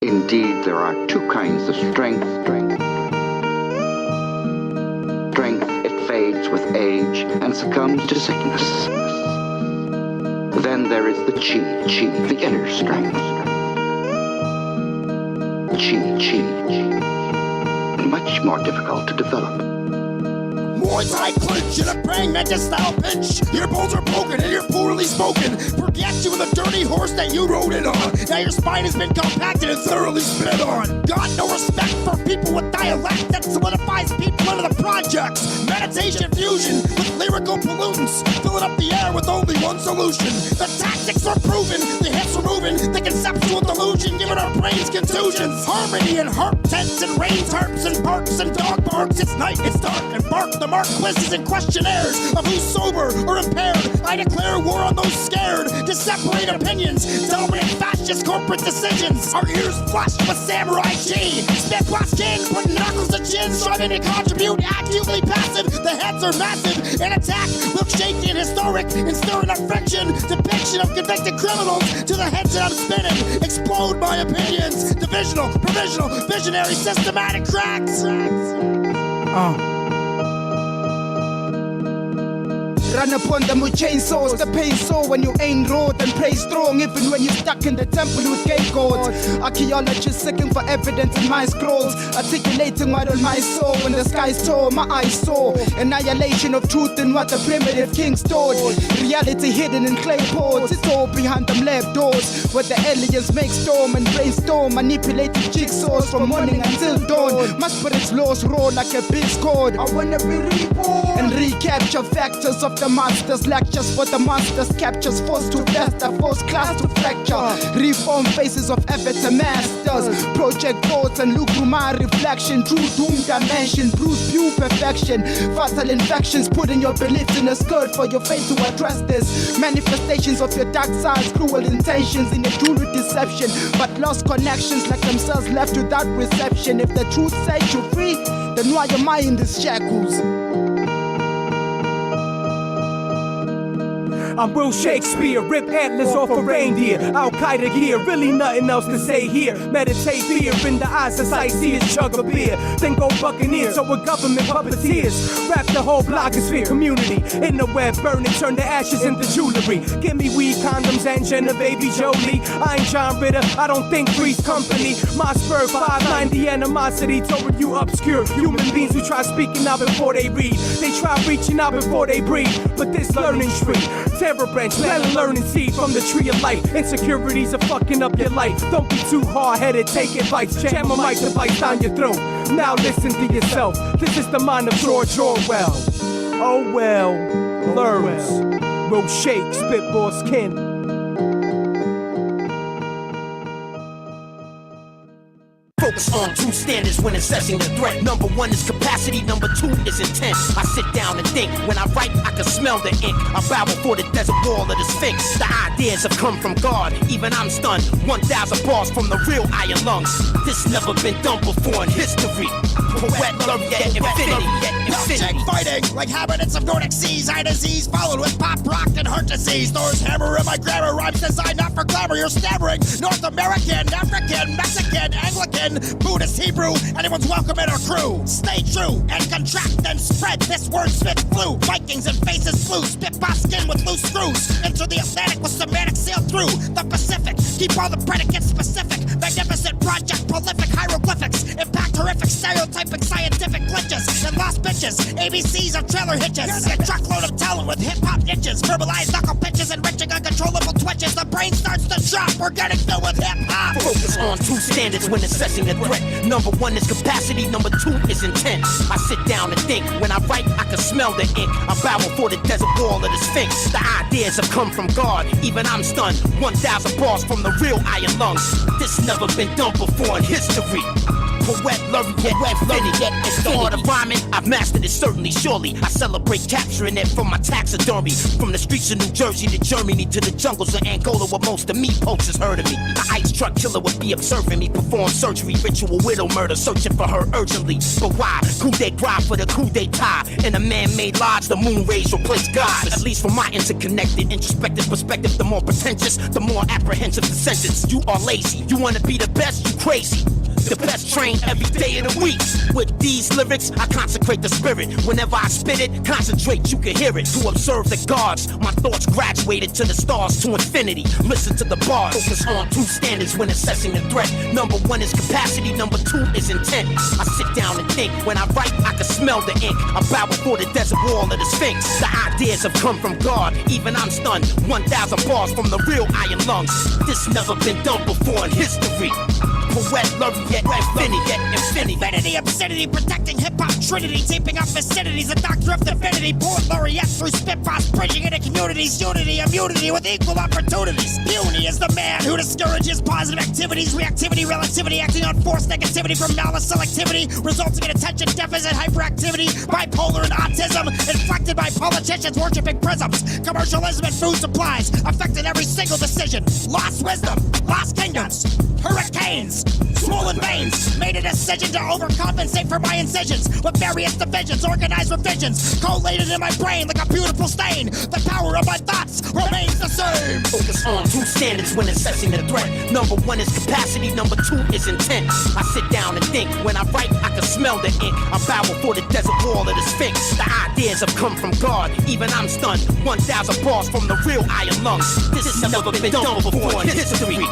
Indeed, there are two kinds of strength. Strength, it fades with age and succumbs to sickness. Then there is the chi, the inner strength. Chi, much more difficult to develop. Muay Thai clinch in a praying mantis style pinch. Your bones are broken and you're poorly spoken. Forget you and the dirty horse that you rode in on. Now your spine has been compacted and thoroughly spit on. Got no respect for people with dialect that solidifies people into the projects. Meditation fusion with lyrical pollutants, filling up the air with only one solution. The tactics are proven, the hips are moving, the conceptual delusion giving our brains contusions. Harmony and harp tents and rain tarps and parks and dog barks. It's night, it's dark, and bark the mark quizzes and questionnaires of who's sober or impaired. I declare war on those scared to separate opinions, dominant fascist corporate decisions. Our ears flushed with samurai chi, spit plus skin, putting knuckles to chin, striving to contribute acutely passive. The heads are massive, an attack milkshake and historic, and stirring up friction. Depiction of convicted criminals to the heads that I'm spinning. Explode my opinions. Divisional, provisional, visionary, systematic cracks. Run upon them with chainsaws, the pain sore when you ain't raw, then pray strong, even when you're stuck in the temple with scapegoats. Archaeologists seeking for evidence in my scrolls, articulating what on my soul when the sky's tall, my eyes saw annihilation of truth in what the primitive kings stored. Reality hidden in clay pots, it's all behind them lab doors, where the aliens make storm and brainstorm, manipulating jigsaws from morning until dawn. My spirit's laws roar like a big scord. I wanna be reborn and recapture factors of the masters, lectures for the monsters, captures forced to fester, forced class to fracture, reform faces of effort to masters, project thoughts and look through my reflection, true doom dimension, bruise pure perfection, fatal infections, putting your beliefs in a skirt for your fate to address this, manifestations of your dark sides, cruel intentions in a true deception, but lost connections like themselves left without reception. If the truth sets you free, then why am I in these shackles? I'm Will Shakespeare, rip antlers off a reindeer. Al-Qaeda gear, really nothing else to say here. Meditate fear in the eyes as I see is chug a beer. Then go buccaneers, so we're government puppeteers. Wrap the whole blogosphere community in the web, burn and turn the ashes into jewelry. Give me weed, condoms, and Genevieve Jolie. I ain't John Ritter, I don't think Three's company. My spur 590 animosity toward you obscure human beings who try speaking out before they read. They try reaching out before they breathe. But this learning tree, terror branch, plant a learning seed from the tree of life. Insecurities are fucking up your life. Don't be too hard-headed, take advice. Jam a mic device down your throat. Now listen to yourself. This is the mind of George Orwell. Oh well, learns. Will shake, spitball skin. Focus on two standards when assessing the threat. Number one is capacity, number two is intent. I sit down and think, when I write I can smell the ink. I bow before the desert wall of the Sphinx. The ideas have come from God, even I'm stunned. 1,000 bars from the real iron lungs. This never been done before in history. Poet laureate infinity. Milkshake fighting like habitants of Nordic seas. Eye disease followed with pop rock and heart disease. Thor's hammer in my grammar, rhymes designed not for glamour. You're stammering. North American, African, Mexican, Anglican, Buddhist, Hebrew, anyone's welcome in our crew. Stay true and contract and spread this word spit flu. Vikings and faces flew, spit by skin with loose screws. Enter the Atlantic with semantic sail through the Pacific. Keep all the predicates specific. Magnificent project, prolific hieroglyphics. Impact horrific, stereotyping scientific glitches and lost bitches. ABCs of trailer hitches. A truckload of talent with hip-hop niches. Verbalized knuckle pitches, enriching uncontrollable twitches. The brain starts to drop, we're getting filled with hip-hop. Focus on two standards when assessing a threat. Number one is capacity, number two is intent. I sit down and think, when I write I can smell the ink. I bow before the desert wall of the Sphinx. The ideas have come from God, even I'm stunned. 1,000 bars from the real iron lungs. This never been done before in history. Poet, laureate, yet it's the art of rhyming. I've mastered it certainly, surely. I celebrate capturing it from my taxidermy. From the streets of New Jersey to Germany to the jungles of Angola, where most of me poachers heard of me. The ice truck killer would be observing me perform surgery, ritual widow murder, searching for her urgently. But why? Coup de grace for the coup d'etat. In a man-made lodge, the moon rays replace God. At least from my interconnected, introspective perspective, the more pretentious, the more apprehensive the sentence. You are lazy. You wanna be the best? You crazy. The best trained every day of the week. With these lyrics, I consecrate the spirit. Whenever I spit it, concentrate, you can hear it. To observe the gods, my thoughts graduated to the stars, to infinity. Listen to the bars. Focus on two standards when assessing a threat. Number one is capacity, number two is intent. I sit down and think. When I write, I can smell the ink. I bow before the desert wall of the Sphinx. The ideas have come from God. Even I'm stunned. 1,000 bars from the real iron lungs. This never been done before in history. Poet, laureate, infinity, obscenity, protecting hip-hop trinity, taping up vicinities, a doctor of divinity, poet laureate through spitballs, bridging into communities, unity, immunity with equal opportunities. Puny is the man who discourages positive activities, reactivity, relativity, acting on forced negativity from malice selectivity, resulting in attention deficit, hyperactivity, bipolar and autism, inflected by politicians worshiping prisms, commercialism and food supplies, affecting every single decision, lost wisdom, lost kingdoms, hurricanes, swollen veins, made a decision to overcompensate for my incisions with various divisions, organized revisions, collated in my brain like a beautiful stain. The power of my thoughts remains the same. Focus on two standards when assessing the threat. Number one is capacity, number two is intent. I sit down and think. When I write, I can smell the ink. I bow before the desert wall of the Sphinx. The ideas have come from God. Even I'm stunned. 1,000 bars from the real iron lungs. This has never been done before in history.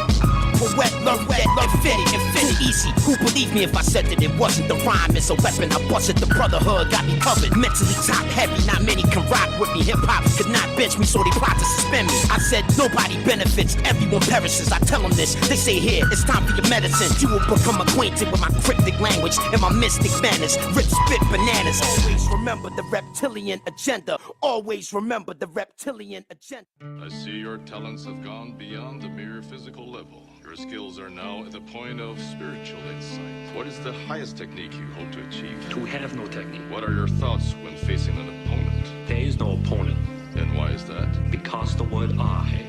Poet, laureate, infinity, easy. Who believe me if I said that it wasn't? The rhyme is a weapon. I busted the brotherhood, got me covered. Mentally top heavy, not many can rock with me. Hip hop could not bench me, so they plot to suspend me. I said nobody benefits, everyone perishes. I tell them this, they say here, it's time for your medicine. You will become acquainted with my cryptic language and my mystic manners. Rip, spit, bananas. Always remember the reptilian agenda. Always remember the reptilian agenda. I see your talents have gone beyond the mere physical level. Your skills are now at the point of spiritual insight. What is the highest technique you hope to achieve? To have no technique. What are your thoughts when facing an opponent? There is no opponent. And why is that? Because the word I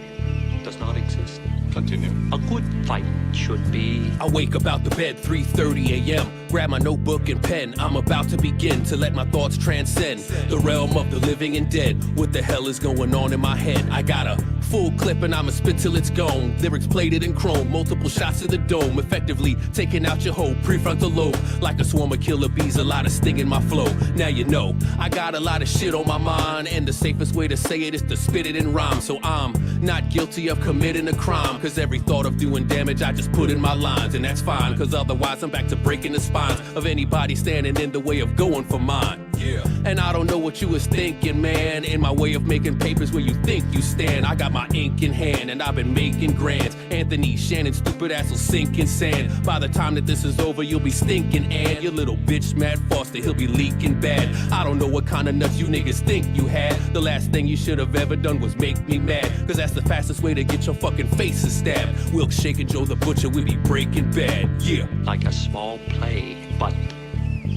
does not exist. Continue. A good fight should be... I wake up out the bed 3:30 a.m. Grab my notebook and pen. I'm about to begin to let my thoughts transcend the realm of the living and dead. What the hell is going on in my head? I got a full clip and I'ma spit till it's gone. Lyrics plated in chrome, multiple shots in the dome, effectively taking out your whole prefrontal lobe. Like a swarm of killer bees, a lot of sting in my flow. Now you know, I got a lot of shit on my mind, and the safest way to say it is to spit it in rhyme. So I'm not guilty of committing a crime, cause every thought of doing damage I just put in my lines. And that's fine, cause otherwise I'm back to breaking the spines of anybody standing in the way of going for mine. Yeah. And I don't know what you was thinking, man. In my way of making papers where you think you stand, I got my ink in hand and I've been making grands. Anthony Shannon, stupid ass will sink in sand. By the time that this is over, you'll be stinking, and your little bitch Matt Foster, he'll be leaking bad. I don't know what kind of nuts you niggas think you had. The last thing you should have ever done was make me mad, cause that's the fastest way to get your fucking faces stabbed. Wilk Shake and Joe the Butcher, we be breaking bad. Yeah. Like a small play, but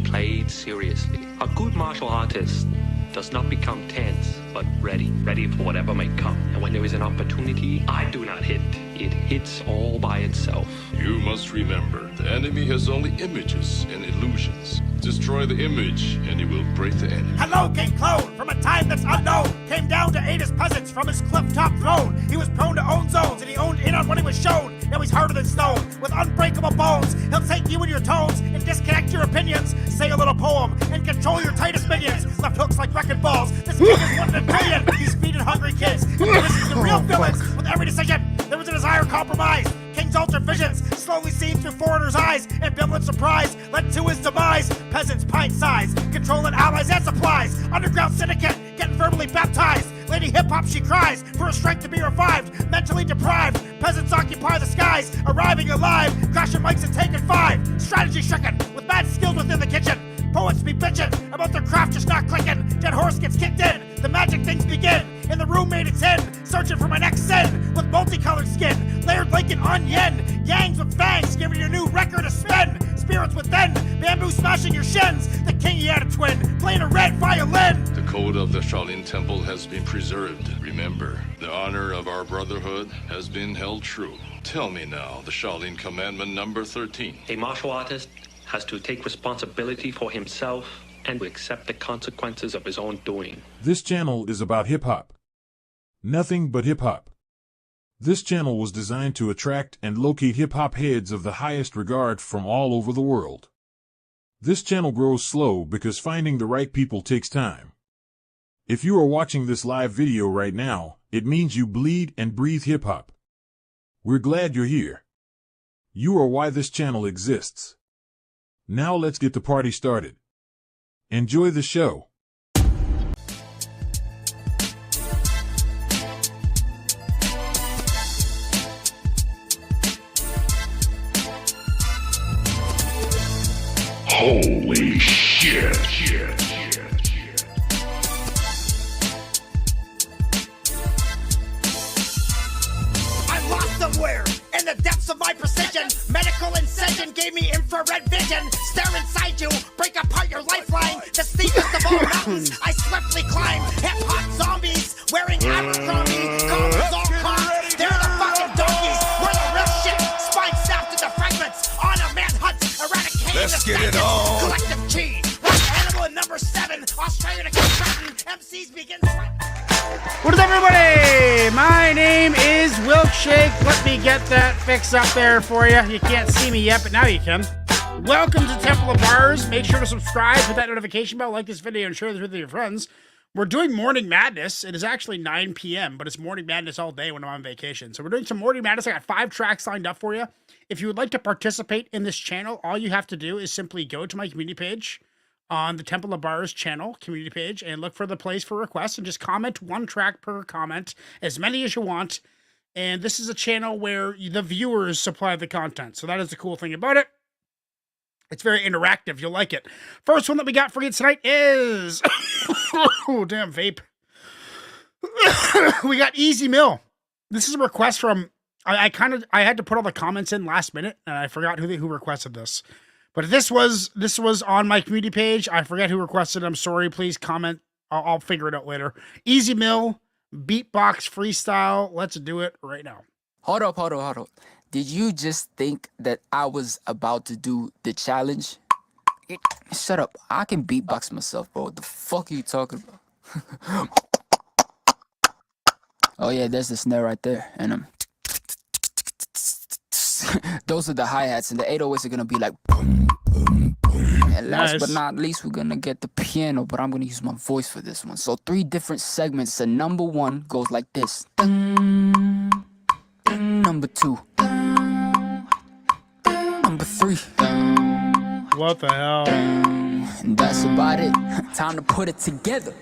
played seriously. A good martial artist does not become tense, but ready for whatever may come. And when there is an opportunity, I do not hit. It hits all by itself. You must remember, the enemy has only images and illusions. Destroy the image, and you will break the enemy. Hello, King Clone, from a time that's unknown. Came down to aid his peasants from his cliff-top throne. He was prone to own zones, and he owned in on what he was shown. Now he's harder than stone, with unbreakable bones. He'll take you and your tones, and disconnect your opinions. Say a little poem, and control your tightest minions. Left hooks like wrecking balls. This king is one in a billion. He's feeding hungry kids. And this is the real villains. With every decision, there was a desire compromised. King's altered visions, slowly seen through foreigners' eyes. Ambivalent surprise led to his demise. Peasants pint size, controlling allies and supplies. Underground syndicate, getting verbally baptized. Lady hip-hop, she cries for her strength to be revived. Mentally deprived, peasants occupy the skies. Arriving alive, crashing mics and taking 5. Strategy stricken, with mad skills within the kitchen. Poets be bitching about their craft just not clicking. Dead horse gets kicked in, the magic things begin. In the room made its in, searching for my next sin. With multicolored skin, layered like an onion. Gangs with fangs, giving your new record a spin. Spirits with them. bamboo smashing your shins. The king he had a twin, playing a red violin. The code of the Shaolin Temple has been preserved. Remember, the honor of our brotherhood has been held true. Tell me now, the Shaolin Commandment number 13. A martial artist has to take responsibility for himself and accept the consequences of his own doing. This channel is about hip-hop. Nothing but hip-hop. This channel was designed to attract and locate hip-hop heads of the highest regard from all over the world. This channel grows slow because finding the right people takes time. If you are watching this live video right now, it means you bleed and breathe hip-hop. We're glad you're here. You are why this channel exists. Now let's get the party started. Enjoy the show. Holy shit. I'm lost somewhere in the depths of my precision. Medical incision gave me infrared vision. Stare inside you, break apart your lifeline. The steepest of all mountains I swiftly climb. Hip-hop zombies wearing Abercrombie. Collars all cocked, they're the fucking donkeys. We're the real shit, spine snapped into fragments. On a manhunt, eradicating Let's the get it stagnant. on. Collective chi, rock animal in number 7. Australia to Confronting, MCs begin sweating. What is up, everybody? My name is Wilkshake. Let me get that fix up there for you. You can't see me yet, but now you can. Welcome to Temple of Bars. Make sure to subscribe, hit that notification bell, like this video, and share this with your friends. We're doing Morning Madness. It is actually 9 p.m., but it's Morning Madness all day when I'm on vacation. So we're doing some Morning Madness. I got 5 tracks lined up for you. If you would like to participate in this channel, all you have to do is simply go to my community page on the Temple of Bars channel community page and look for the place for requests and just comment 1 track per comment, as many as you want. And this is a channel where the viewers supply the content. So that is the cool thing about it. It's very interactive. You'll like it. First one that we got for you tonight is oh, damn vape. We got Easy Mill. This is a request from I had to put all the comments in last minute and I forgot who requested this. But this was on my community page. I forget who requested it. I'm sorry. Please comment. I'll figure it out later. Easy Mill, beatbox freestyle. Let's do it right now. Hold up. Did you just think that I was about to do the challenge? Shut up. I can beatbox myself, bro. What the fuck are you talking about? Oh yeah, there's the snare right there. And those are the hi-hats, and the 808s are gonna be like boom, boom, boom. And last but not least, we're gonna get the piano, but I'm gonna use my voice for this one. So 3 different segments. So number 1 goes like this. Dun, dun, number 2. Dun, dun, number 3. Dun, What the hell? dun, and that's about it. Time to put it together.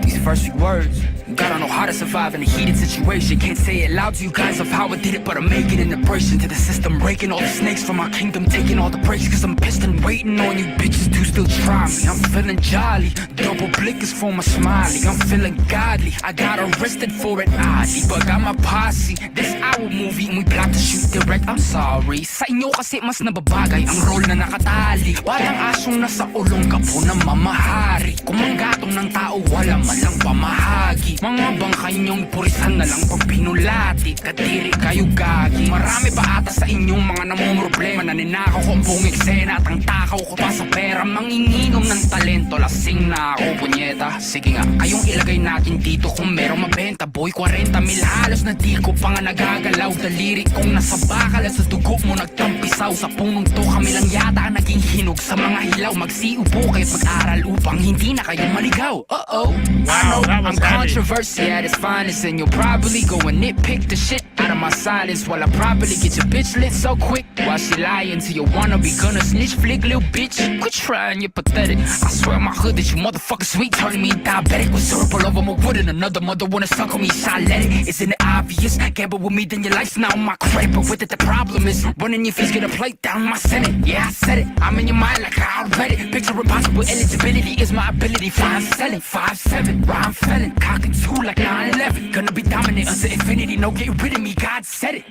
These first few words, gotta know how to survive in a heated situation. Can't say it loud to you guys of how I did it, but I'm making an impression to the system, breaking all the snakes from our kingdom, taking all the breaks, cause I'm pissed and waiting on you bitches to still try me. I'm feeling jolly, double blick is for my smiley. I'm feeling godly, I got arrested for it oddly, but got my posse. This our movie and we plan to shoot direct. I'm sorry, sa inyo kasi mas nababagay ang role na nakatali. Parang asong nasa ulong ka po na mamahari. Kung manggatong ng tao wala man lang pamahagi. Mga bangkay niyong purisan na lang pag pinulati. Kadiri kayo gagi. Marami pa ata sa inyong mga namumroblema. Naninakaw ko ang buong eksena at ang takaw ko pa sa pera. Manginginom ng talento, lasing na ako punyeta. Sige nga, kayong ilagay natin dito kung merong mabenta. Boy, 40 mil halos na di ko pa nga nagagalaw. Daliri kong nasa bakal at sa dugo mo nagtampisaw. Sa punong to kami lang yata ang naging hinog sa mga hilaw. Magsiupo kayo't mag-aral upang hindi na kayo maligaw. Uh-oh. Wow, that was I'm controversy at its finest, and you'll probably go and nitpick the shit out of my silence while I properly get your bitch lit so quick. While she lying to your wannabe gonna snitch flick, little bitch. Quit trying, you're pathetic. I swear my hood that you motherfucking sweet, turning me diabetic with syrup all over my wood, and another mother wanna suck on me. Shot let it, isn't it obvious? Gamble with me, then your life's now my credit. But with it, the problem is running your face, get a plate down my senate. Yeah, I said it. I'm in your mind like I read it. Picture impossible eligibility is my ability. Fine selling 5'7", rhyme felon, cocking 2 like 9/11. Gonna be dominant until infinity. No get rid of me. God said it.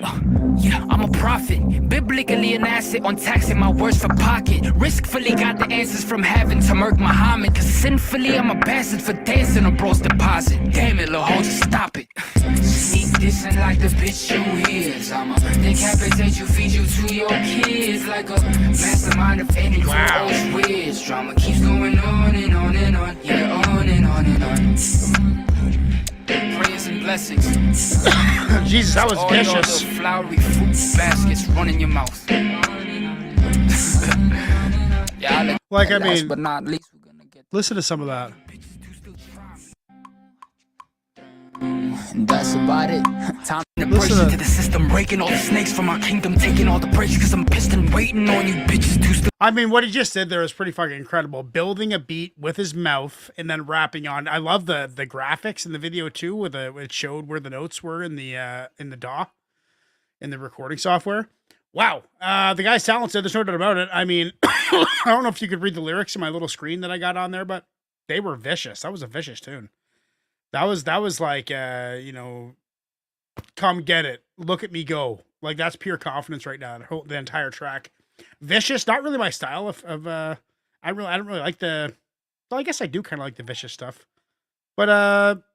Yeah, I'm a prophet. Biblical. Publicly an asset on taxing my words for pocket. Riskfully got the answers from heaven to murk Muhammad. Cause sinfully I'm a bastard for dancing on bro's deposit. Damn it, little hoe, just stop it. Sneak dissing like the bitch you is. I'ma decapitate you, feed you to your kids. Like a mastermind of any weird. Drama keeps going on and on and on. Yeah, on and on and on. Prayers and blessings. Jesus, that was all vicious. Your flowery fruit baskets run in your mouth. Yeah, like, I mean, but not least, we're gonna get listen to some of that. And that's about it. Time to break into the system, breaking all the snakes from our kingdom, taking all the breaks, cause I'm pissed and waiting on you bitches to I mean, what he just did there is pretty fucking incredible. Building a beat with his mouth and then rapping on. I love the graphics in the video too, where it showed where the notes were in the DAW, in the recording software. Wow, the guy's talented. There's no doubt about it. I mean, I don't know if you could read the lyrics in my little screen that I got on there, but they were vicious. That was a vicious tune. That was like, you know, come get it. Look at me go. Like, that's pure confidence right now. The entire track. Vicious, not really my style of I don't really like the, well, I guess I do kind of like the vicious stuff. But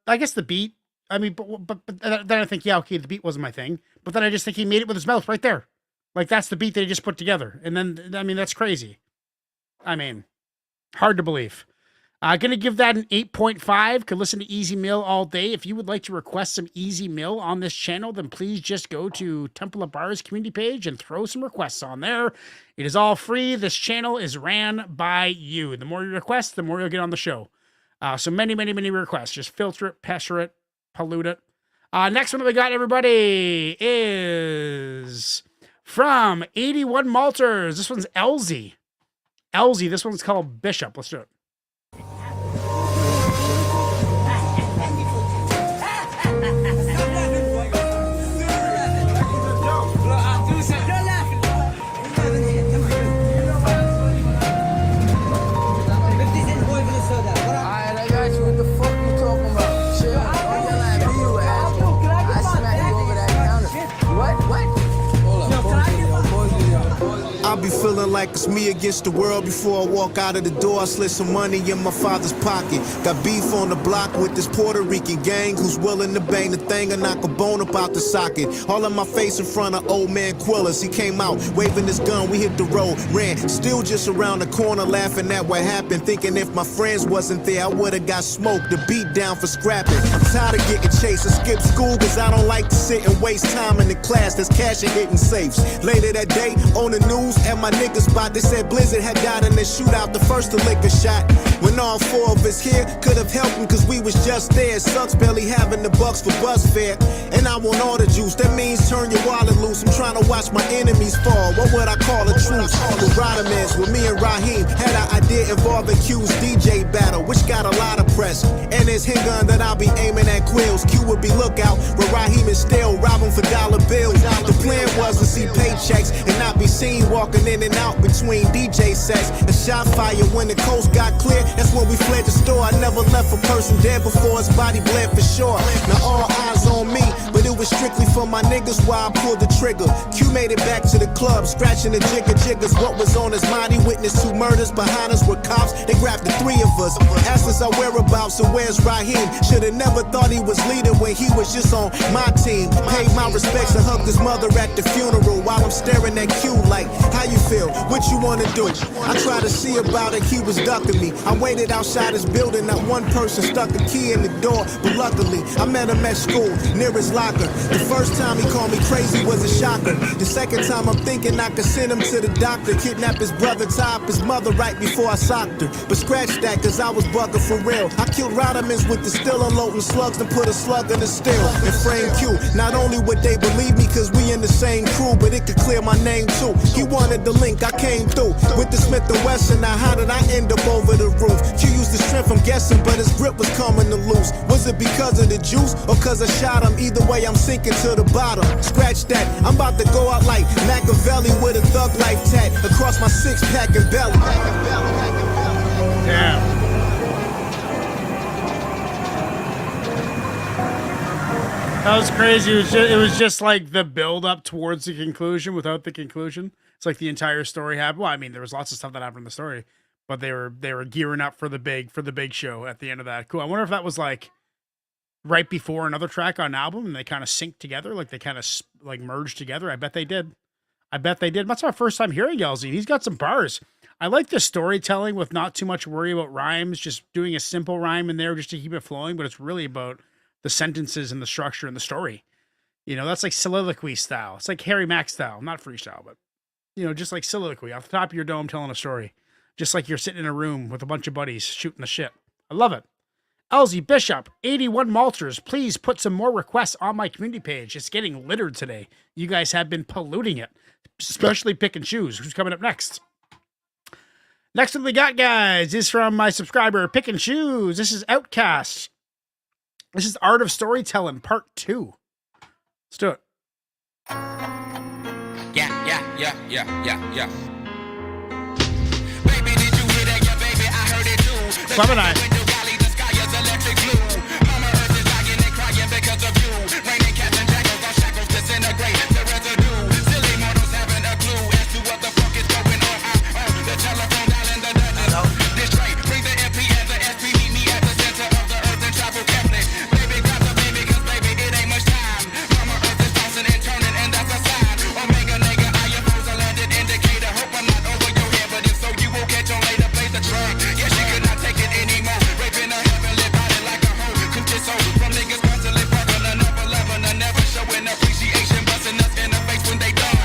I guess the beat, I mean, but then I think, yeah, okay, the beat wasn't my thing. But then I just think he made it with his mouth right there. Like, that's the beat that he just put together. And then, I mean, that's crazy. I mean, hard to believe. Going to give that an 8.5. Could listen to Easy Mill all day. If you would like to request some Easy Mill on this channel, then please just go to Temple of Bars community page and throw some requests on there. It is all free. This channel is ran by you. The more you request, the more you'll get on the show. So many, many, many requests. Just filter it, pester it, pollute it. Next one that we got, everybody, is from 81 Malters. This one's Elzhi. Elzhi, this one's called Bishop. Let's do it. I'll be feeling like it's me against the world. Before I walk out of the door, I slid some money in my father's pocket. Got beef on the block with this Puerto Rican gang who's willing to bang the thing and knock a bone up out the socket. All in my face in front of old man Quillis. He came out waving his gun, we hit the road, ran. Still just around the corner laughing at what happened, thinking if my friends wasn't there, I would've got smoked. The beat down for scrapping. I'm tired of getting chased. I skip school cause I don't like to sit and waste time in the class that's cashing hitting safes. Later that day, on the news, at my niggas spot, they said Blizzard had died in the shootout, the first to lick a shot. When all four of us here could have helped him cause we was just there. It sucks barely having the bucks for bus fare. And I want all the juice, that means turn your wallet loose. I'm trying to watch my enemies fall. What would I call a truce? With Rodamans, with me and Raheem had an idea involving Q's DJ battle, which got a lot of press. And his handgun that I'll be aiming at Quills. Q would be lookout, but Raheem is still robbing for dollar bills. The plan was to see paychecks and not be seen walking in and out between DJ sets. A shot fire when the coast got clear, that's when we fled the store. I never left a person dead before his body bled for sure. Now all eyes on me, but it was strictly for my niggas while I pulled the trigger. Q made it back to the club, scratching the jiggers. What was on his mind? He witnessed 2 murders. Behind us were cops, they grabbed the 3 of us. Asked us our whereabouts and where's Raheem. Should've never thought he was leading when he was just on my team. Paid my respects and hugged his mother at the funeral while I'm staring at Q like, how you feel? What you wanna do? I tried to see about it, he was ducking me. I waited outside his building, not one person stuck a key in the door. But luckily, I met him at school, near his locker. The first time he called me crazy was a shocker. The second time I'm thinking I could send him to the doctor. Kidnap his brother, tie up his mother right before I socked her. But scratch that, cause I was bugging for real. I killed Rodamans with the still unloading slugs to put a slug in the still. And frame Q, not only would they believe me cause we in the same crew, but it could clear my name too. He wanted the link, I came through with the Smith & Wesson. Now how did I end up over the roof? Q used the strength, I'm guessing, but his grip was coming to loose. Was it because of the juice or cause I shot him? Either way, I'm sinking to the bottom. Scratch that, I'm about to go out like Machiavelli with a thug life tat across my 6-pack and belly. Damn. That was crazy. It was just like the build up towards the conclusion without the conclusion. It's like the entire story happened. Well, I mean, there was lots of stuff that happened in the story, but they were gearing up for the big show at the end of that. Cool. I wonder if that was like right before another track on an album and they kind of synced together, like they kind of like merged together. I bet they did. That's my first time hearing Elzhi. He's got some bars. I like the storytelling with not too much worry about rhymes, just doing a simple rhyme in there just to keep it flowing, but it's really about the sentences and the structure and the story. You know, that's like soliloquy style. It's like Harry Mack style, not freestyle, but you know, just like soliloquy off the top of your dome telling a story. Just like you're sitting in a room with a bunch of buddies shooting the shit. I love it. Elzhi Bishop, 81 Malters, please put some more requests on my community page. It's getting littered today. You guys have been polluting it, especially Pick and Choose. Who's coming up next? Next one we got, guys, is from my subscriber, Pick and Choose. This is Outkast. This is Art of Storytelling, Part 2. Let's do it. Yeah. Baby, did you hear that? Yeah, baby, I heard it too. Clementine. Mama Earth is dying and crying because of you. Raining cats and jackals, our shackles disintegrate. The residue, silly mortals having a clue as to what the fuck is going on. The telephone dialing the dungeon. This train, bring the MP and the SP, meet me at the center of the earth and travel carefully. Baby, grab the baby, cause baby, it ain't much time. Mama Earth is tossing and turning, and that's a sign. Omega, nigga, I am a landed indicator. Hope I'm not over your head, but if so, you will catch on later. Play the track. Yeah, she could not take it anymore. Raping her heavenly body like a hoe. Coochie soul from niggas constantly fucking another loving, never showing appreciation, busting us in the face when they done.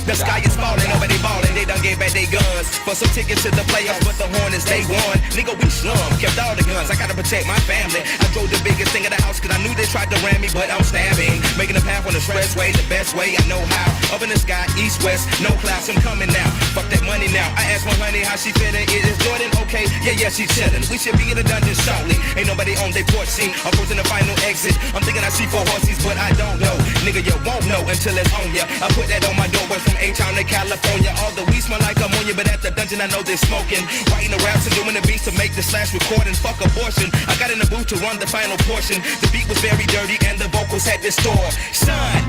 The sky is falling, nobody balling, they done gave back their guns. For some tickets to the playoffs, but the Hornets, they won. Nigga, we slum, kept all the guns, I gotta protect my family. I drove the biggest thing in the house, cause I knew they tried to ram me, but I'm stabbing. Making a path on the expressway, the best way I know how. Up in the sky, east, west, no clouds, I'm coming now. Fuck that money now, I asked my honey how she feeling. Is Jordan okay? Yeah, she chillin'. We should be in the dungeon shortly. Ain't nobody on their porch scene, approaching the final exit. I'm thinking I see 4 horses, but I don't know. Nigga, you won't know until it's on ya. I put that on my doorway from H-Town to California. All the weed smell like ammonia, but at the dungeon I know they're smoking. Writing the raps and doing the beats to make the slash recording. Fuck abortion. I got in the booth to run the final portion. The beat was very dirty and the vocals had this store. Son.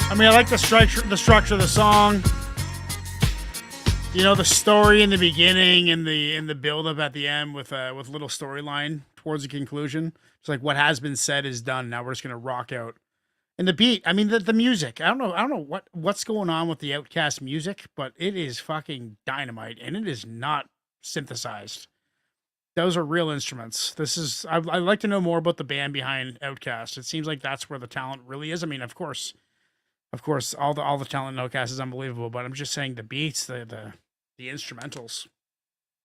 I mean, I like the structure of the song. You know, the story in the beginning and the build up at the end with little storyline towards the conclusion. It's like what has been said is done. Now we're just gonna rock out. And the beat, I mean the music. I don't know what's going on with the Outkast music, but it is fucking dynamite and it is not synthesized. Those are real instruments. I'd like to know more about the band behind Outkast. It seems like that's where the talent really is. I mean, of course, all the talent in Outkast is unbelievable, but I'm just saying the beats, the instrumentals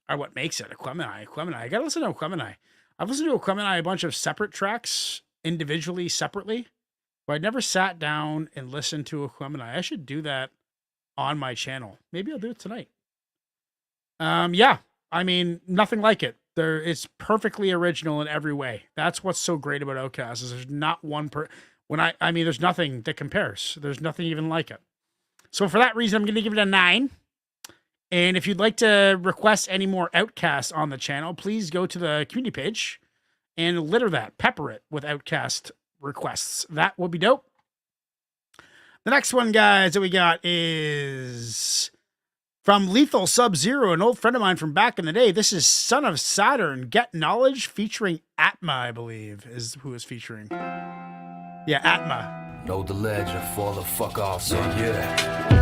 are what makes it. Aquemini. I gotta listen to Aquemini. I've listened to Aquemini a bunch of separate tracks, individually, separately, but I never sat down and listened to Aquemini. I should do that on my channel. Maybe I'll do it tonight. Yeah. I mean, nothing like it. It's perfectly original in every way. That's what's so great about Outkast is there's not one there's nothing that compares. There's nothing even like it. So for that reason, I'm going to give it a 9. And if you'd like to request any more Outkast on the channel, please go to the community page and pepper it with Outkast requests. That will be dope. The next one, guys, that we got is from Lethal Sub-Zero, an old friend of mine from back in the day. This is Son of Saturn, Get Knowledge, featuring Atma, I believe, is who is featuring. Yeah, Atma. Know the legend, fall the fuck off, so yeah.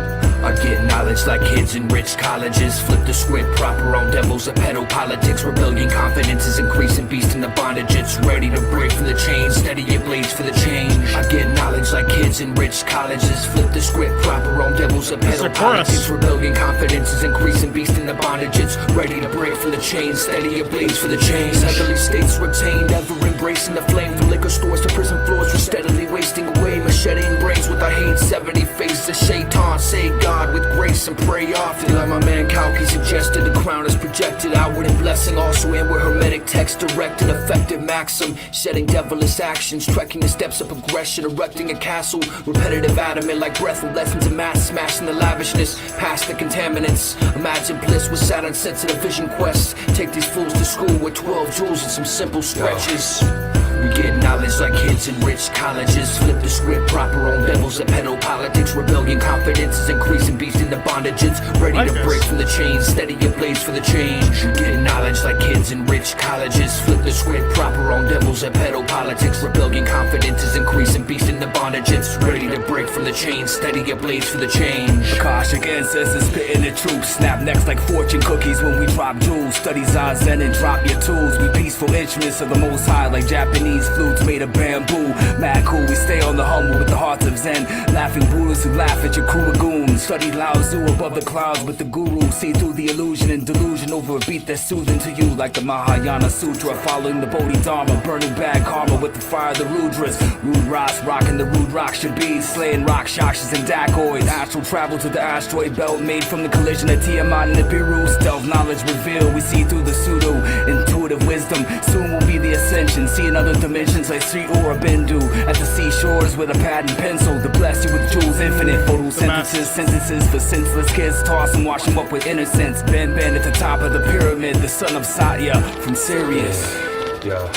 I get knowledge like kids in rich colleges. Flip the script, proper on devils, a pedo politics. Rebellion, confidence is increasing, beast in the bondage. It's ready to break from the chains, steady your blades for the change. I get knowledge like kids in rich colleges. Flip the script, proper on devils, a pedo politics. Rebellion, confidence is increasing, beast in the bondage. It's ready to break from the chains, steady your blades for the change. Heavenly states retained, ever embracing the flame. From liquor stores to prison floors, we're steadily wasting away. Macheting brains with our hate, 70 faces of shaitan. Say God with grace and pray often. Like my man Kalki suggested, the crown is projected outward in blessing. Also in with hermetic text, directed, effective maxim. Shedding devilish actions, trekking the steps of progression, erecting a castle. Repetitive adamant like breath and lessons of mass, smashing the lavishness, past the contaminants. Imagine bliss with Saturn sensitive vision quests. Take these fools to school with 12 jewels and some simple stretches. We get knowledge like kids in rich colleges. Flip the script, proper on devils and pedo politics. Rebellion, confidence is increasing, beast in the bondage. It's ready to break from the chains, steady your blades for the change. We get knowledge like kids in rich colleges. Flip the script, proper on devils and pedo politics. Rebellion, confidence is increasing, beast in the bondage. It's ready to break from the chains, steady your blades for the change. Akashic ancestors spitting the truth. Snap necks like fortune cookies when we drop jewels. Study Zazen and drop your tools. We peaceful instruments of the most high like Japanese flutes made of bamboo. Mad cool, we stay on the humble with the hearts of Zen. Laughing Buddhas who laugh at your crew of goons. Study Lao Tzu above the clouds with the guru. See through the illusion and delusion over a beat that's soothing to you like the Mahayana Sutra. Following the Bodhidharma, burning bad karma with the fire of the Rudras. Rude rocks rocking the rude rock should be. Slaying rock shakshas and dacoits. Astral travel to the asteroid belt made from the collision of Tiamat and Nibiru. Stealth knowledge revealed, we see through the pseudo intuitive wisdom. Soon will be the ascension, see another dimensions like Sri Aurobindo at the seashores with a pad and pencil to bless you with jewels infinite. Photosynthesis, sentences for senseless kids. Toss and wash them up with innocence. Ben at the top of the pyramid, the son of Satya from Sirius. Yeah.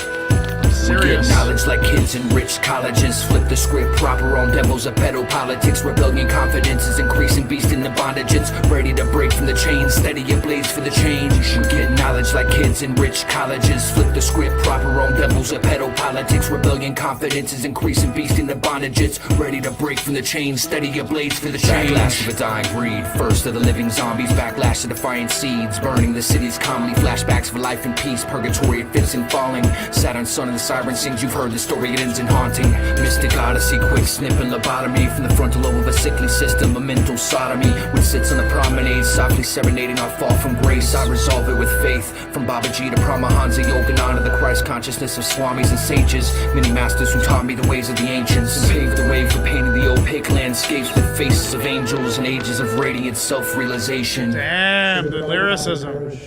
We get knowledge like kids in rich colleges. Flip the script, proper on devils of pedo politics. Rebellion, confidence is increasing, beast in the bondage. It's ready to break from the chains, steady your blades for the change. We get knowledge like kids in rich colleges. Flip the script, proper on devils of pedo politics. Rebellion, confidence is increasing, beast in the bondage. It's ready to break from the chains, steady your blades for the change. Backlash of a dying breed, first of the living zombies. Backlash of defiant seeds, burning the cities calmly. Flashbacks of life and peace, purgatory it fits and falling. Saturn, son of the siren sings, you've heard the story, it ends in haunting. Mystic odyssey, quick snip and lobotomy from the frontal lobe of a sickly system, a mental sodomy, which sits on the promenade, softly serenading our fall from grace. I resolve it with faith, from Babaji to Paramahansa Yogananda, the Christ consciousness of swamis and sages, many masters who taught me the ways of the ancients, and paved the way for painting the opaque landscapes with faces of angels and ages of radiant self-realization. Damn, the lyricism.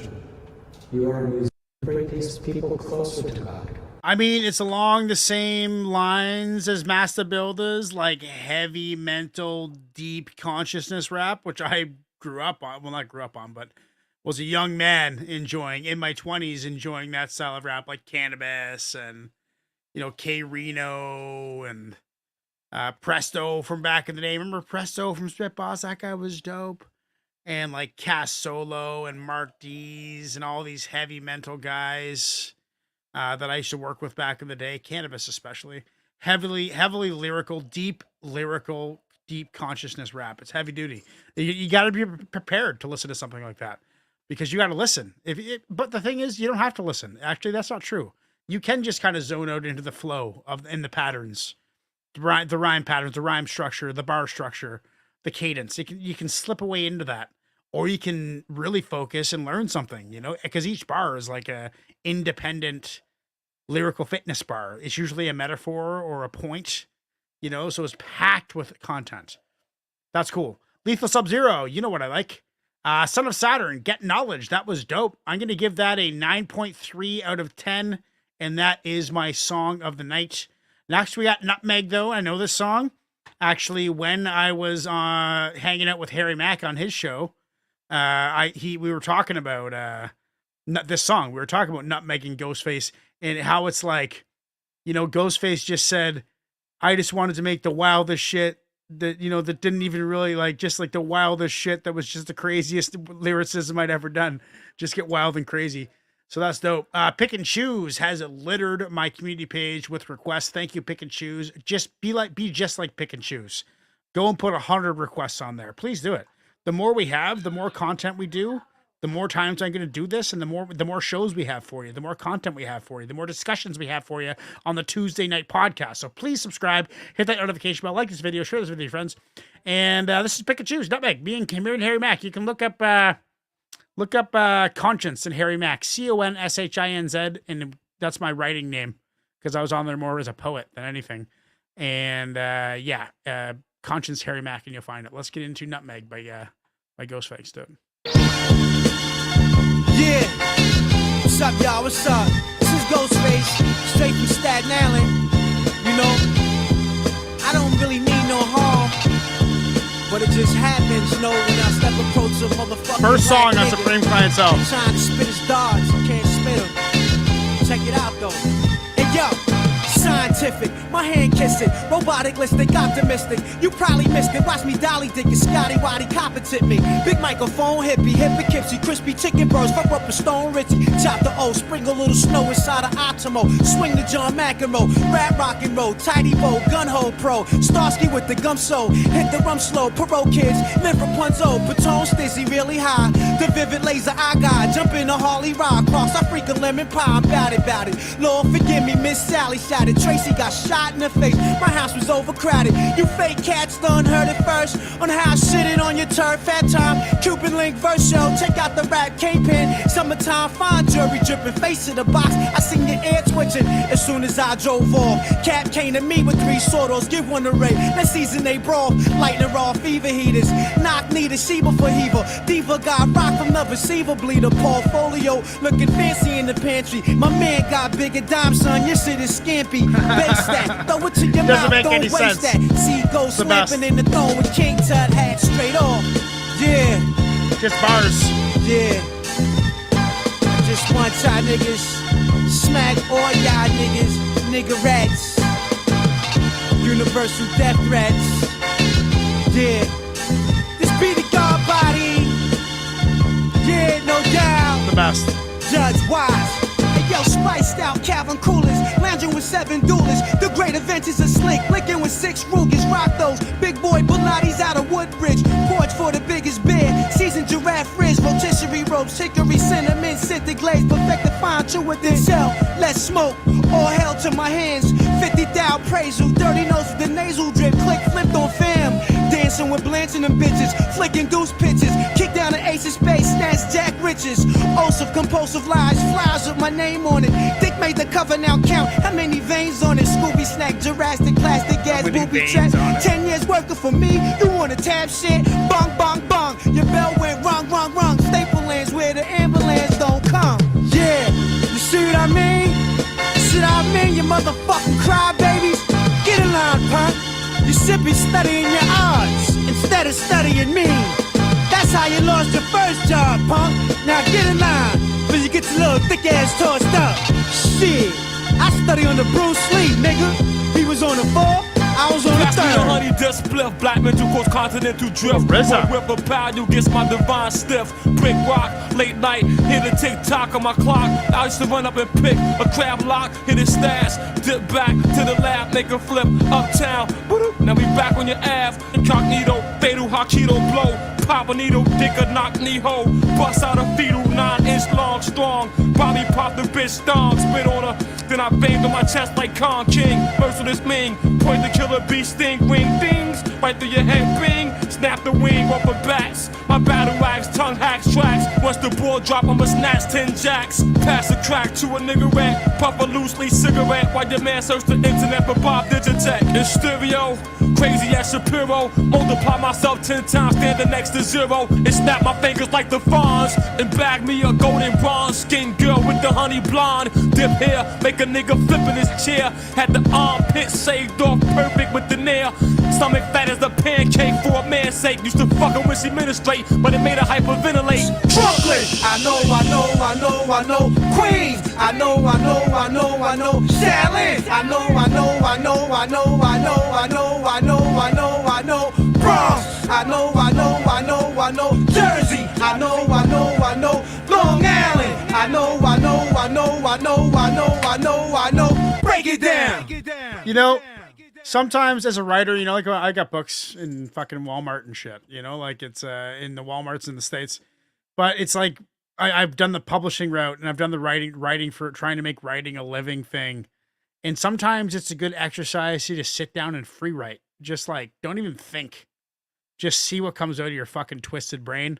You are bring these people closer to God. I mean, it's along the same lines as Master Builders, like heavy mental, deep consciousness rap, which I grew up on. Well, not grew up on, but was a young man enjoying, in my 20s, enjoying that style of rap, like Cannabis and, you know, K Reno and Presto from back in the day. Remember Presto from Spit Boss? That guy was dope. And like Cass Solo and Mark D's and all these heavy mental guys that I used to work with back in the day, Cannabis especially, heavily lyrical, deep consciousness rap. It's heavy duty. You got to be prepared to listen to something like that because you got to listen. But the thing is, you don't have to listen. Actually, that's not true. You can just kind of zone out into the flow in the patterns, the rhyme patterns, the rhyme structure, the bar structure, the cadence. You can slip away into that. Or you can really focus and learn something, you know, because each bar is like a independent lyrical fitness bar. It's usually a metaphor or a point, you know, so it's packed with content. That's cool. Lethal Sub-Zero, you know what I like. Son of Saturn, Get Knowledge. That was dope. I'm going to give that a 9.3 out of 10, and that is my song of the night. Next, we got Nutmeg, though. I know this song. Actually, when I was hanging out with Harry Mack on his show, we were talking about this song. We were talking about Nutmeg and Ghostface and how it's like, you know, Ghostface just said, I just wanted to make the wildest shit that, you know, that didn't even really like, just like the wildest shit that was just the craziest lyricism I'd ever done. Just get wild and crazy. So that's dope. Pick and Choose has littered my community page with requests. Thank you, Pick and Choose. Just be just like Pick and Choose. Go and put 100 requests on there. Please do it. The more we have, the more content we do, the more times I'm going to do this, and the more shows we have for you, the more content we have for you, the more discussions we have for you on the Tuesday night podcast. So please subscribe, hit that notification bell, like this video, share this with your friends. And this is Pick and Choose, Nutmeg, me and Harry Mack. You can look up Conscience and Harry Mack, CONSHINZ, and that's my writing name because I was on there more as a poet than anything. And Conscience Harry Mack, and you'll find it. Let's get into Nutmeg by Ghostface, dude. Yeah, what's up, y'all? What's up? This is Ghostface, straight from Staten Island. You know, I don't really mean no harm, but it just happens, you know, when I step approach a motherfucker. First song on Supreme Clientele. Trying to spit his darts, can't spit him. Check it out, though. Hey, yo. Scientific, my hand kissing, robotic-listic, optimistic. You probably missed it. Watch me dolly dick and Scotty Waddy competent me. Big microphone, hippie, Poughkeepsie, crispy chicken burrs, fuck up a Stone Richie. Chop the O, sprinkle a little snow inside of Optimo. Swing the John McEnroe, rap rock and roll, tidy bow, gun hole pro. Starsky with the gum so, hit the rum slow. Perot kids, live for Punzo, Patone Stizzy really high. The vivid laser I got, jump in a Harley ride, cross. I freak a lemon pie, I'm bout it. Lord forgive me, Miss Sally shot it. Tracy got shot in the face, my house was overcrowded. You fake cats done heard it first on how I shitted on your turf. Fat time, Cuban link verse show. Check out the rap K-Pen. Summertime fine jury dripping, face of the box. I seen your ear twitching as soon as I drove off. Cap came to me with 3 sortos, give one a ray. Let's season they brawl, lightning raw fever heaters. Knock need a Sheba for Heaver. Diva got rock from the receiver bleeder. Portfolio looking fancy in the pantry. My man got bigger dime, son. Your shit is scampy. Base that, throw it to your Doesn't mouth, make don't any waste sense. that. See, go slapping in the throne with King Tut hat straight off. Yeah. Just bars. Yeah. I just want y'all niggas smack all y'all niggas, niggerettes. Universal death threats. Yeah. This be the God body. Yeah, no doubt. The best. Judge Wise. Yo, spiced out Calvin Coolers, lounging with 7 duelists. The great event is a slick, licking with 6 Rugers. Rock those big boy Pilates out of Woodbridge. Porch for the biggest beer, seasoned giraffe frizz, rotisserie ropes, hickory cinnamon, scented glaze, perfect the fine true within cell. Let's smoke, all hell to my hands. 50 thou praise you, dirty nose with the nasal drip, click flipped on fam. Dancing with blanching them bitches, flicking goose pitches, kick down the ace of space, snatch Jack Riches. Oaths of compulsive lies, flies with my name on it. Dick made the cover, now count how many veins on it. Scooby snack, Jurassic, plastic gas, booby check. 10 years working for me, you wanna tap shit? Bong, bong, bong, your bell went rung, rung, rung. Staple lands where the ambulance don't come. Yeah, you see what I mean? See what I mean, you motherfucking crybabies? Get in line, punk. You should be studying your odds instead of studying me. That's how you lost your first job, punk. Now get in line, but you get your little thick ass tossed up. Shit, I study under Bruce Lee, nigga. He was on the 4th, I was on the 3rd. Honey, just split, black mental course, continental drift. Whip a pound, you get my divine stiff. Brick rock, late night, hit a tick tock on my clock. I used to run up and pick a crab lock, hit a stash, dip back to the lab, make a flip uptown. Now we back on your ass, incognito, fatal Hakito blow. Pop a needle, dick a knock knee hole. Bust out a fetal, 9-inch long, strong. Probably pop the bitch stomp, spit on her. Then I banged on my chest like Kong King. Merciless Ming, point the killer bee sting, ring things. Right through your head, bing. Snap the wing off of bats. My battle wax, tongue hacks, tracks. Once the ball drop, I'ma snatch 10 jacks. Pass a crack to a nigga rat. Puff a loose leaf cigarette. While your man search the internet for Bob Digitech. In stereo, crazy as Shapiro. Multiply myself 10 times, standing next to 0. And snap my fingers like the fawns. And bag me a golden bronze skin girl with the honey blonde. Dip hair, make a nigga flip in his chair. Had the armpit saved off perfect with the nail. Stomach fat as a pancake for a man's sake. Used to fuck her when she ministrate, but it made her hyperventilate. Brooklyn, I know. Queens, I know. Shaolin, I know. Bronx, I know. Jersey, I know. Long Island, I know. Break it down. You know, sometimes as a writer, you know, like I got books in fucking Walmart and shit, you know, like it's in the Walmarts in the States. But it's like I've done the publishing route and I've done the writing for trying to make writing a living thing. And sometimes it's a good exercise to just sit down and free write. Just like, don't even think. Just see what comes out of your fucking twisted brain.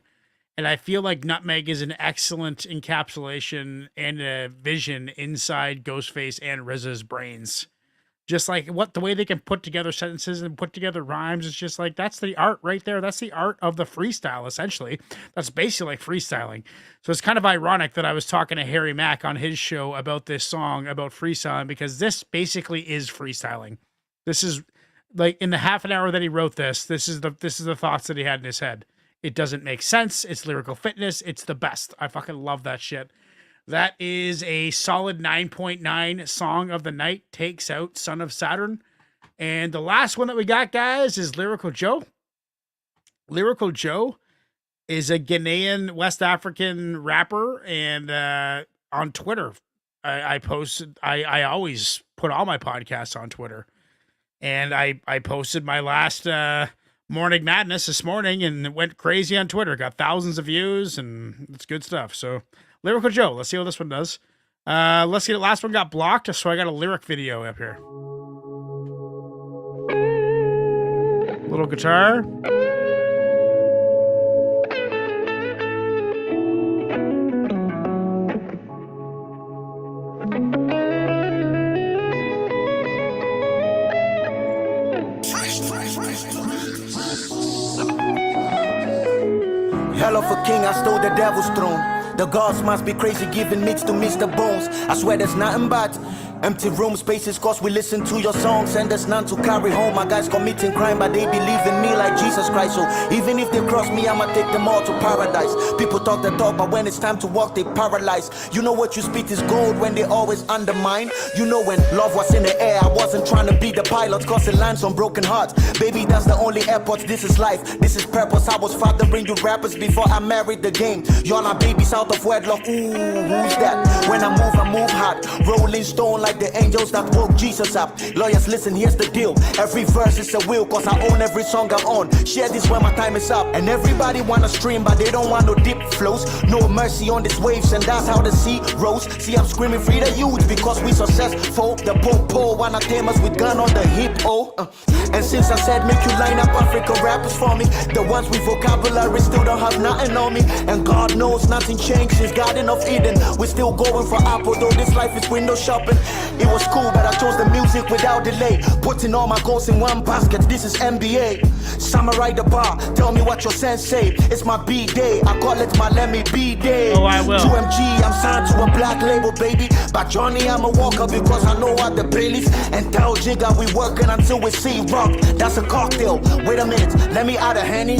And I feel like Nutmeg is an excellent encapsulation and a vision inside Ghostface and RZA's brains. Just like the way they can put together sentences and put together rhymes. It's just like, that's the art right there. That's the art of the freestyle, essentially. That's basically like freestyling. So it's kind of ironic that I was talking to Harry Mack on his show about this song, about freestyling, because this basically is freestyling. This is like in the half an hour that he wrote this is the thoughts that he had in his head. It doesn't make sense. It's lyrical fitness. It's the best. I fucking love that shit. That is a solid 9.9 song of the night. Takes out Son of Saturn. And the last one that we got, guys, is Lyrical Joe. Lyrical Joe is a Ghanaian West African rapper. And on Twitter, I posted, I always put all my podcasts on Twitter. And I posted my last Morning Madness this morning and it went crazy on Twitter. Got thousands of views and it's good stuff. So Lyrical Joe, let's see how this one does. Let's see, the last one got blocked, so I got a lyric video up here. Little guitar. Hell of a king, I stole the devil's throne. The gods must be crazy giving meats to Mr. Bones. I swear there's nothing but empty room spaces cause we listen to your songs and there's none to carry home. My guys committing crime but they believe in me like Jesus Christ. So even if they cross me, I'ma take them all to paradise. People talk the talk but when it's time to walk they paralyze. You know what you spit is gold when they always undermine. You know when love was in the air, I wasn't trying to be the pilot cause it lands on broken hearts. Baby, that's the only airport, this is life, this is purpose. I was fathering you rappers before I married the game. Y'all are babies out of wedlock, ooh, who's that? When I move hard, rolling stone like the angels that woke Jesus up. Lawyers, listen, here's the deal. Every verse is a will, cause I own every song I own. Share this when my time is up. And everybody wanna stream, but they don't want no deep flows. No mercy on these waves, and that's how the sea rose. See, I'm screaming free the youth, because we successful. The po-po wanna tame us with gun on the hip, And since I said make you line up African rappers for me, the ones with vocabulary still don't have nothing on me. And God knows nothing changed since Garden of Eden. We're still going for Apple, though this life is window shopping. It was cool, but I chose the music without delay. Putting all my goals in one basket, this is NBA. Samurai the bar, tell me what your sense say. It's my B-day, I call it my let me be day. Oh, I will. 2MG, I'm signed to a black label, baby. But Johnny, I'm a walker because I know what the Baileys. And tell Jigga we working until we see rock. That's a cocktail, wait a minute, let me add a Henny.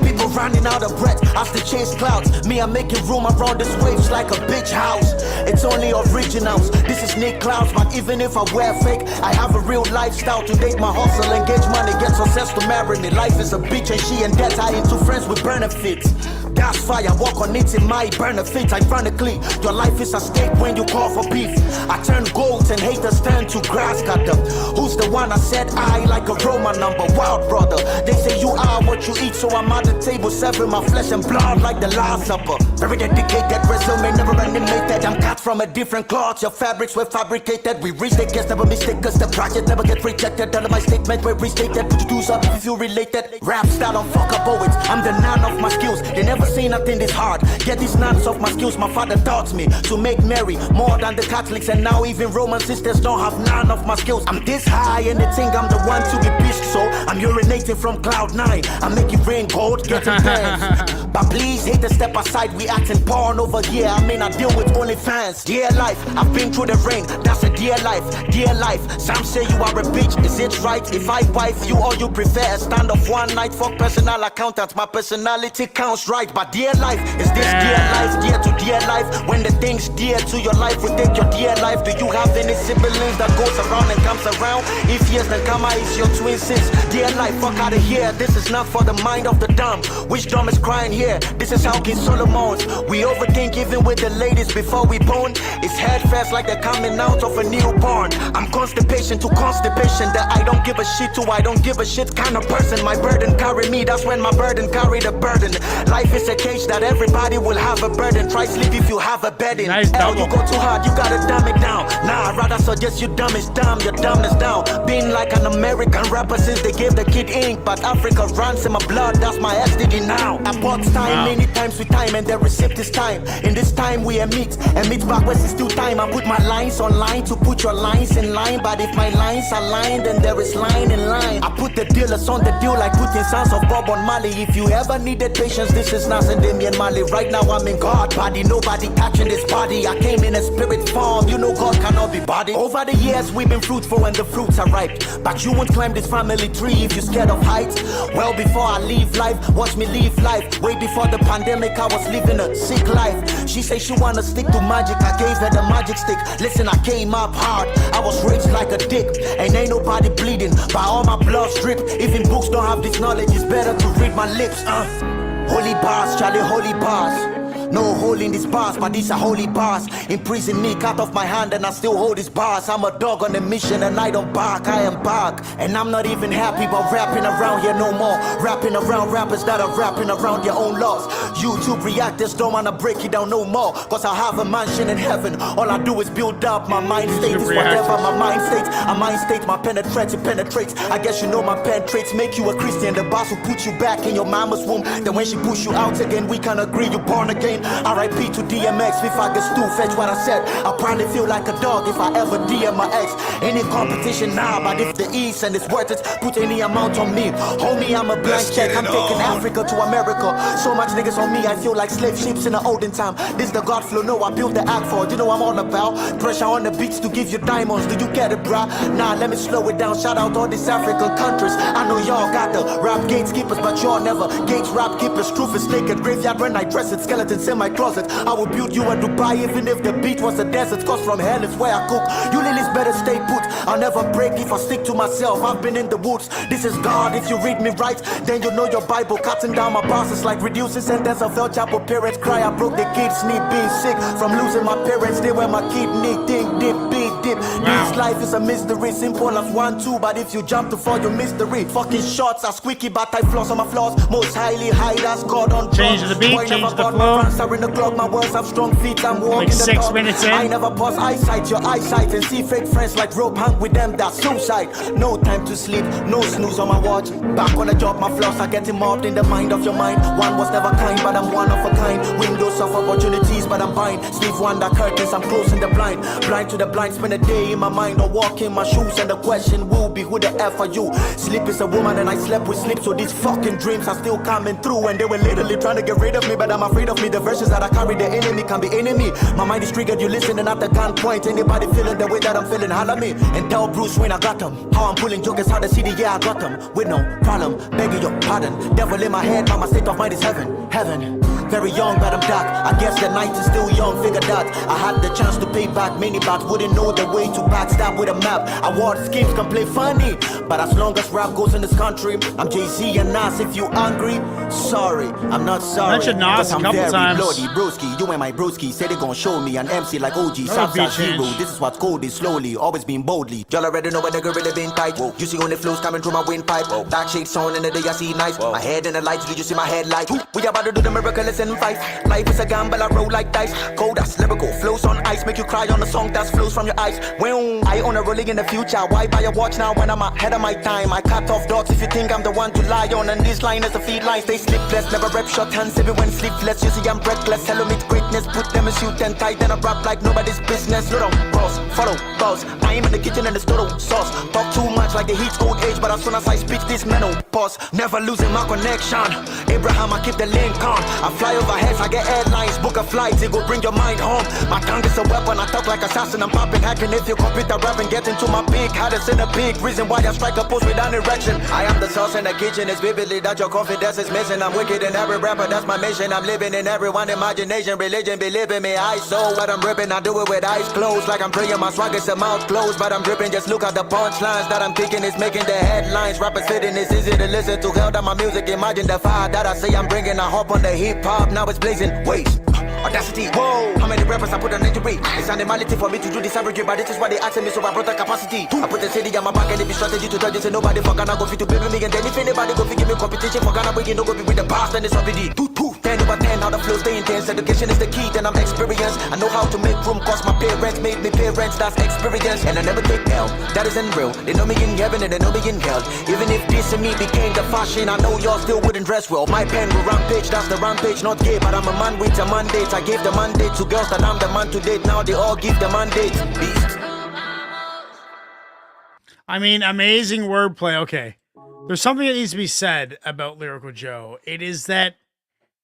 People running out of breath as they chase clouds. Me, I'm making room around these waves like a bitch house. It's only originals, this is Nick Clouds. But even if I wear fake, I have a real lifestyle. To date my hustle, engage money, get success to marry me. Life is a bitch and she and debt, I into friends with benefits. Gas fire, walk on it in my benefits. Ironically, your life is a stake when you call for beef. I turn gold and haters turn to grass cutter. Who's the one I said I like a Roman number? Wild brother, they say you are what you eat, so I'm at the table serving my flesh and blood like the Last Supper. Very dedicated, resume never animated. I'm cut from a different cloth, your fabrics were fabricated. We reach the guests, never mistake us. The project never get rejected. All of my statements were restated. Put you do something if you related. Rap style on fuck up poets. I'm the nun of my skills. They never say nothing this hard. Get these nuns off my skills. My father taught me to make merry more than the Catholics, and now even Roman sisters don't have none of my skills. I'm this high and they think I'm the one to be pissed, so I'm urinating from cloud 9. I'm making rain gold, getting tens. But please hate to step aside. We acting porn over here. I may not deal with only fans. Dear life, I've been through the rain. That's a dear life, dear life. Some say you are a bitch. Is it right if I wife you or you prefer a stand of one night? Fuck personal accountant. My personality counts right. But dear life, is this dear life? Dear to dear life. When the thing things dear to your life will take your dear life. Do you have any siblings that goes around and comes around? If yes, then Kama is your twin sis. Dear life, fuck out of here. This is not for the mind of the dumb. Which dumb is crying here? This is how King Solomon's. We overthink even with the ladies before we born. It's head fast like they're coming out of a newborn. I'm constipation to constipation that I don't give a shit to. I don't give a shit kind of person. My burden carry me. That's when my burden carry the burden. Life is a cage that everybody will have a burden. Try sleep if you have a bed in. Nice Hell, you go too hard, you gotta dumb it down. Nah, I'd rather suggest you dumb is dumb, your dumbness down. Been like an American rapper since they gave the kid ink. But Africa runs in my blood, that's my STD now. I bought time many times with time and the receipt is time. In this time we emit, and meet back west is still time. I put my lines online to put your lines in line. But if my lines are lined, then there is line in line. I put the dealers on the deal like putting sounds of Bob on Mali. If you ever needed patience, this is Nas and Damian Mali. Right now I'm in God body, nobody catching this body. I came in a spirit form, you know God cannot be body. Over the years we've been fruitful and the fruits are ripe. But you won't climb this family tree if you're scared of heights. Well, before I leave life, watch me live life. Way before the pandemic I was living a sick life. She say she wanna stick to magic, I gave her the magic stick. Listen, I came up hard, I was raised like a dick. And ain't nobody bleeding, by all my blood strip. Even books don't have this knowledge, it's better to read my lips. Holy bars, Charlie, holy bars. No hole in these bars, but these are holy bars. Imprison me, cut off my hand and I still hold these bars. I'm a dog on a mission and I don't bark, I am back. And I'm not even happy about rapping around here no more. Rapping around rappers that are rapping around their own laws. YouTube reactors don't wanna break it down no more. Cause I have a mansion in heaven. All I do is build up my mind state. Is whatever my mind states. A mind state, my penetrates, it penetrates. I guess you know my pen traits make you a Christian. The boss will put you back in your mama's womb. Then when she push you out again, we can agree you're born again. R.I.P. to DMX, if I get stool, fetch what I said. I'll probably feel like a dog if I ever DM my ex. Any competition now, but if the East and it's worth it, put any amount on me. Homie, I'm a blank check, I'm taking Africa to America. So much niggas on me, I feel like slave ships in the olden time. This the God flow, no, I built the act for it. You know I'm all about pressure on the beats to give you diamonds. Do you get it, bruh? Nah, let me slow it down. Shout out all these African countries. I know y'all got the rap gatekeepers, but y'all never gates rap keepers. Truth is naked, graveyard when I dress it, skeletons in my closet. I would build you a Dubai even if the beat was a desert. Cause from hell is where I cook. You lilies better stay put. I'll never break if I stick to myself. I've been in the woods. This is God. If you read me right, then you know your Bible. Cutting down my bosses like reducing sentence of El Chapo. Parents cry. I broke the kids' knee being sick from losing my parents. They were my kidney. Think dip, big dip. This life is a mystery. Simple as 1, 2. But if you jump to fall, your mystery. Fucking shots are squeaky, but I floss on my flaws. Most highly high, that's God on drugs. Change the beat, change the flow. My words have strong feet, I'm walking like 6 the minutes in. I never pause eyesight, your eyesight, and see fake friends like rope hang with them, that's suicide. No time to sleep, no snooze on my watch. Back on the job, my flaws are getting mobbed in the mind of your mind. One was never kind, but I'm one of a kind. Windows of opportunities, but I'm blind. Steve Wonder curtains, I'm closing the blind. Blind to the blind, spend a day in my mind or walk in my shoes. And the question will be, who the F are you? Sleep is a woman and I slept with sleep, so these fucking dreams are still coming through. And they were literally trying to get rid of me, but I'm afraid of me. The verses that I carry, the enemy can be enemy. My mind is triggered, you listening at the gunpoint. Anybody feeling the way that I'm feeling, holler me. And tell Bruce Wayne I got them. How I'm pulling jokers out the city, yeah I got them. With no problem, begging your pardon. Devil in my head, but my state of mind is heaven, heaven. Very young, but I'm dark. I guess the night is still young, figure that. I had the chance to pay back many, but wouldn't know the way to backstab with a map. Award schemes can play funny, but as long as rap goes in this country, I'm Jay-Z and Nas. If you angry, sorry, I'm not sorry. Mentioned Nas a couple times. Bloody broski, you and my broski said they gon' show me an MC like OG. Southside Zero, this is what's cold, is slowly, always been boldly. Y'all already know what nigga really been tight. Whoa. You see only flows coming through my windpipe. Whoa. Dark shades on in the day I see nice. Whoa. My head in the lights, you see my headlight. We about to do the miracle, listen fight. Life is a gamble, I roll like dice. Cold as lyrical, flows on ice, make you cry on a song that flows from your eyes. Well, I own a rolling in the future. Why buy a watch now when I'm ahead of my time? I cut off dots if you think I'm the one to lie on. And this line is the feed lines, they sleepless. Never rep short hands everyone sleepless. You see I'm reckless, hello meet greatness. Put them in suit and tie, then I rap like nobody's business. Little boss, follow boss. I am in the kitchen and the total sauce. Talk too much like the heat's old age, but as soon as I speak this mental pause. Never losing my connection. Abraham, I keep the link on. I fly fly overhead, I get airlines, book a flight, it go bring your mind home. My tongue is a weapon, I talk like assassin, I'm popping, hacking. If you compete the rap and get into my big, had us in a big reason why I strike a pose with an erection. I am the sauce in the kitchen, it's vividly that your confidence is missing. I'm wicked in every rapper, that's my mission. I'm living in everyone's imagination, religion, believe in me. I saw what I'm ripping, I do it with eyes closed, like I'm praying. My swag is a mouth closed, but I'm dripping. Just look at the punchlines that I'm kicking, it's making the headlines. Rappers sitting, it's easy to listen to. Hell that my music, imagine the fire that I say I'm bringing. I hop on the hip hop, now it's blazing. Wait. Audacity, whoa. How many rappers I put on injury? It's animality for me to do this every year, but this is why they asking me, so I brought the capacity. I put the city on my back and it be strategy to tell you, say nobody for Ghana go fit to baby me. And then if anybody go fit give me competition for Ghana, we can no go be with the past and it's already 10 over 10, how the flow stay intense. Education is the key, then I'm experienced. I know how to make room, cause my parents made me parents, that's experience. And I never take L, that isn't real. They know me in heaven and they know me in hell. Even if this and me became the fashion, I know y'all still wouldn't dress well. My pen will rampage, that's the rampage, not gay. But I'm a man with a mandate. I gave the mandate to girls that I'm the man to date. Now they all give the mandate. Beast. I mean, amazing wordplay. Okay. There's something that needs to be said about Lyrical Joe. It is that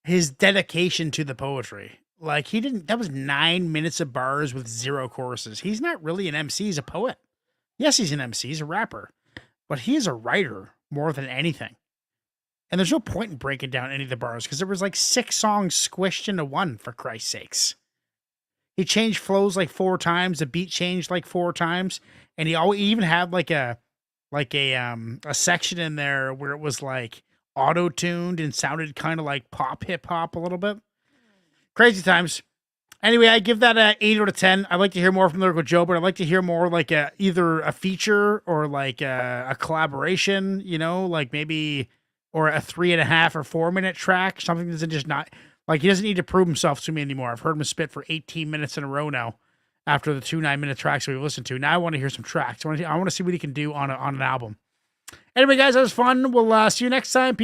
his dedication to the poetry. Like, that was 9 minutes of bars with 0 choruses. He's not really an MC, he's a poet. Yes, he's an MC, he's a rapper. But he is a writer more than anything. And there's no point in breaking down any of the bars because there was like 6 songs squished into one, for Christ's sakes. He changed flows like 4 times, the beat changed like 4 times, and he even had like a section in there where it was like auto-tuned and sounded kind of like pop hip hop a little bit. Crazy times. Anyway, I give that a 8 out of 10. I'd like to hear more from Lyrical Joe, but I'd like to hear more like either a feature or like a collaboration, you know, like maybe, or a 3.5 or 4 minute track, something that's just not like, he doesn't need to prove himself to me anymore. I've heard him spit for 18 minutes in a row now after the 2 9-minute tracks we've listened to. Now I want to hear some tracks. I want to see what he can do on an album. Anyway, guys, that was fun. We'll see you next time.